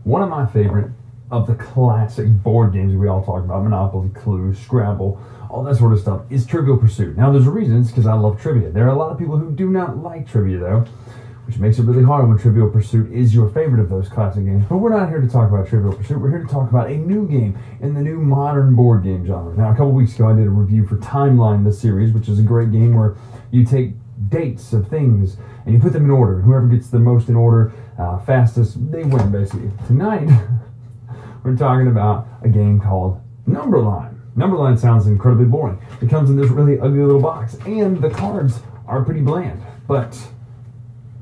one of my favorite of the classic board games that we all talk about, Monopoly, Clue, Scrabble, all that sort of stuff, is Trivial Pursuit. Now, there's a reason. It's because I love trivia. There are a lot of people who do not like trivia, though, which makes it really hard when Trivial Pursuit is your favorite of those classic games. But we're not here to talk about Trivial Pursuit. We're here to talk about a new game in the new modern board game genre. Now, a couple weeks ago, I did a review for Timeline, the series, which is a great game where you take dates of things and you put them in order. Whoever gets the most in order fastest, they win, basically. Tonight, we're talking about a game called Numberline. Numberline sounds incredibly boring. It comes in this really ugly little box, and the cards are pretty bland. But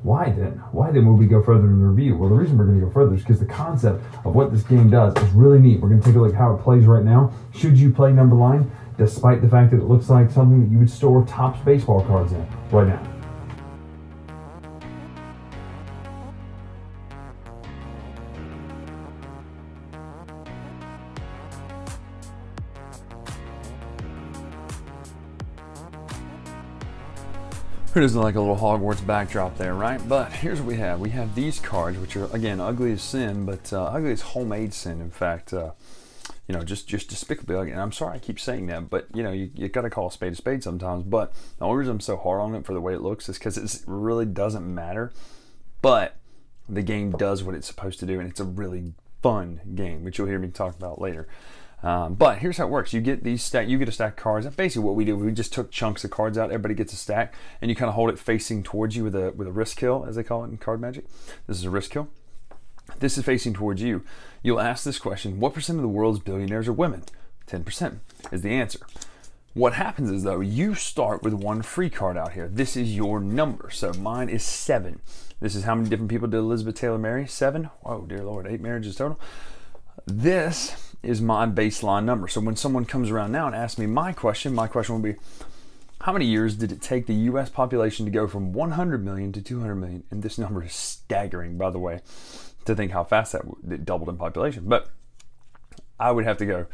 why then? Why then would we go further in the review? Well, the reason we're going to go further is because the concept of what this game does is really neat. We're going to take a look at how it plays right now. Should you play Numberline, despite the fact that it looks like something that you would store Topps baseball cards in right now? Who doesn't like a little Hogwarts backdrop there, right? But here's what we have. We have these cards, which are, again, ugly as sin, but ugly as homemade sin, in fact. You know, just despicably ugly. And I'm sorry I keep saying that, but, you know, you got to call a spade sometimes. But the only reason I'm so hard on it for the way it looks is because it really doesn't matter. But the game does what it's supposed to do, and it's a really fun game, which you'll hear me talk about later. But here's how it works. You get these you get a stack of cards. And basically what we do, we just took chunks of cards out. Everybody gets a stack, and you kind of hold it facing towards you with a risk kill, as they call it in card magic. This is a risk kill. This is facing towards you. You'll ask this question: what percent of the world's billionaires are women? 10% is the answer. What happens is, though, you start with one free card out here. This is your number. So mine is 7. This is how many different people did Elizabeth Taylor marry? 7? Oh, dear Lord, 8 marriages total. This is my baseline number. So when someone comes around now and asks me my question will be, how many years did it take the US population to go from 100 million to 200 million? And this number is staggering, by the way, to think how fast that it doubled in population. But I would have to go,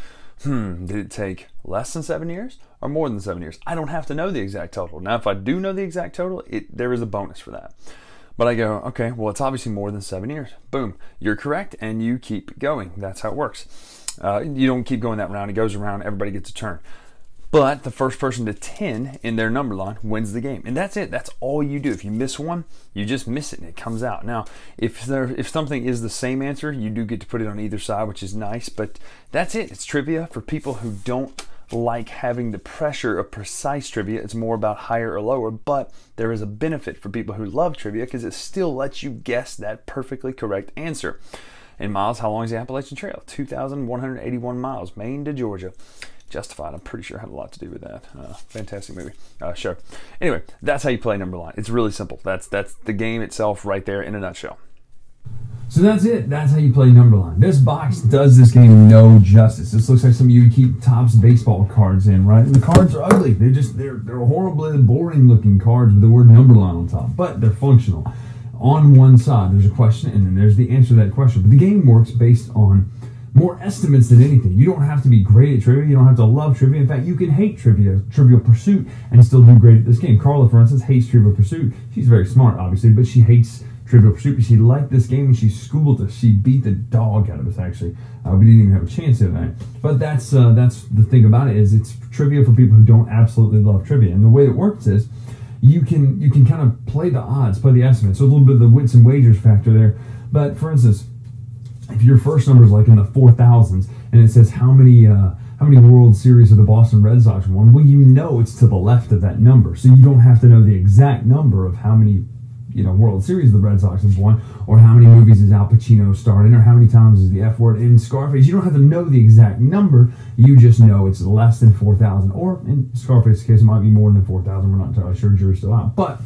did it take less than 7 years or more than 7 years? I don't have to know the exact total. Now, if I do know the exact total, there is a bonus for that. But I go, okay, well, it's obviously more than 7 years. Boom, you're correct, and you keep going. That's how it works. You don't keep going that round. It goes around, everybody gets a turn. But the first person to 10 in their number line wins the game. And that's it. That's all you do. If you miss one, you just miss it and it comes out. Now, if something is the same answer, you do get to put it on either side, which is nice. But that's it. It's trivia for people who don't like having the pressure of precise trivia. It's more about higher or lower. But there is a benefit for people who love trivia because it still lets you guess that perfectly correct answer. In miles, how long is the Appalachian Trail? 2,181 miles, Maine to Georgia. Justified, I'm pretty sure had a lot to do with that. Fantastic movie, show. Anyway, that's how you play Numberline. It's really simple. That's the game itself right there in a nutshell. So that's it. That's how you play Numberline. This box does this game no justice. This looks like something you would keep Topps baseball cards in, right? And the cards are ugly. They're horribly boring looking cards with the word Numberline on top, but they're functional. On one side, there's a question, and then there's the answer to that question. But the game works based on more estimates than anything. You don't have to be great at trivia. You don't have to love trivia. In fact, you can hate Trivial Pursuit, and still do great at this game. Carla, for instance, hates Trivial Pursuit. She's very smart, obviously, but she hates Trivial Pursuit because she liked this game and she schooled us. She beat the dog out of us, actually. We didn't even have a chance the other night. But that's the thing about it, is it's trivia for people who don't absolutely love trivia. And the way it works is, you can kind of play the odds, play the estimates. So a little bit of the wits and wagers factor there. But for instance, if your first number is like in the 4,000s and it says how many World Series have the Boston Red Sox won, well, you know it's to the left of that number. So you don't have to know the exact number of how many World Series the Red Sox have won, or how many movies has Al Pacino starred in, or how many times is the F word in Scarface. You don't have to know the exact number. You just know it's less than 4,000, or in Scarface's case, it might be more than 4,000. We're not entirely sure. Jury's still out. But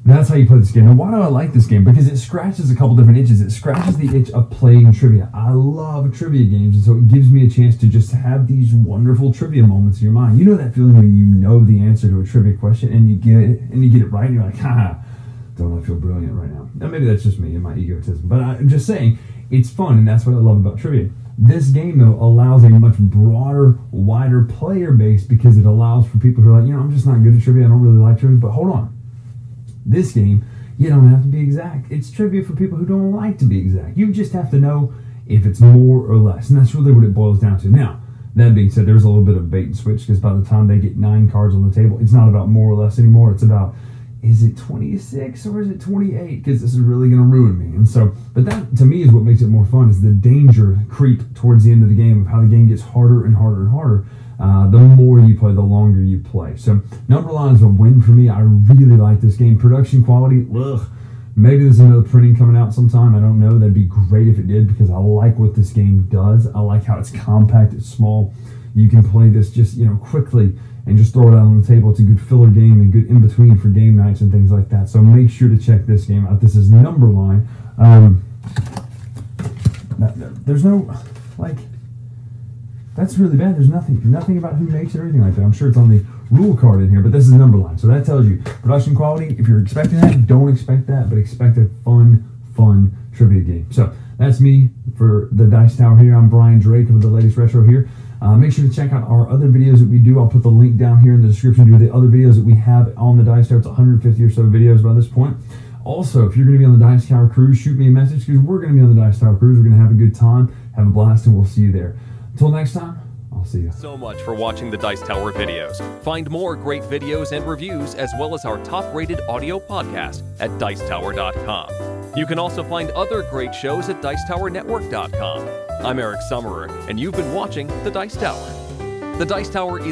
that's how you play this game. Now, why do I like this game? Because it scratches a couple different itches. It scratches the itch of playing trivia. I love trivia games, and so it gives me a chance to just have these wonderful trivia moments in your mind. You know that feeling when you know the answer to a trivia question and you get it right, and you're like, ha. Don't I feel brilliant right now? Now, maybe that's just me and my egotism, but I'm just saying, it's fun, and that's what I love about trivia. This game, though, allows a much broader, wider player base because it allows for people who are like, I'm just not good at trivia, I don't really like trivia, but hold on. This game You don't have to be exact. It's trivia for people who don't like to be exact. You just have to know if it's more or less, and that's really what it boils down to. Now, that being said, there's a little bit of bait and switch, because by the time they get 9 cards on the table, it's not about more or less anymore. It's about, is it 26 or is it 28? Because this is really going to ruin me. And so, but that to me is what makes it more fun, is the danger creep towards the end of the game of how the game gets harder and harder and harder. The more you play, the longer you play. So Numberline is a win for me. I really like this game. Production quality, ugh. Maybe there's another printing coming out sometime. I don't know. That'd be great if it did, because I like what this game does. I like how it's compact, it's small. You can play this just, quickly and just throw it out on the table. It's a good filler game and good in between for game nights and things like that. So make sure to check this game out. This is Numberline. There's no, that's really bad. There's nothing about who makes it or anything like that. I'm sure it's on the rule card in here, but this is Numberline. So that tells you production quality. If you're expecting that, don't expect that, but expect a fun trivia game. So that's me for the Dice Tower here. I'm Bryan Drake with the latest retro here. Make sure to check out our other videos that we do. I'll put the link down here in the description to the other videos that we have on the Dice Tower. It's 150 or so videos by this point. Also, if you're going to be on the Dice Tower cruise, shoot me a message, because we're going to be on the Dice Tower cruise. We're going to have a good time, have a blast, and we'll see you there. Until next time, I'll see you. So much for watching the Dice Tower videos. Find more great videos and reviews, as well as our top-rated audio podcast at Dicetower.com. You can also find other great shows at DicetowerNetwork.com. I'm Eric Summerer, and you've been watching the Dice Tower. The Dice Tower is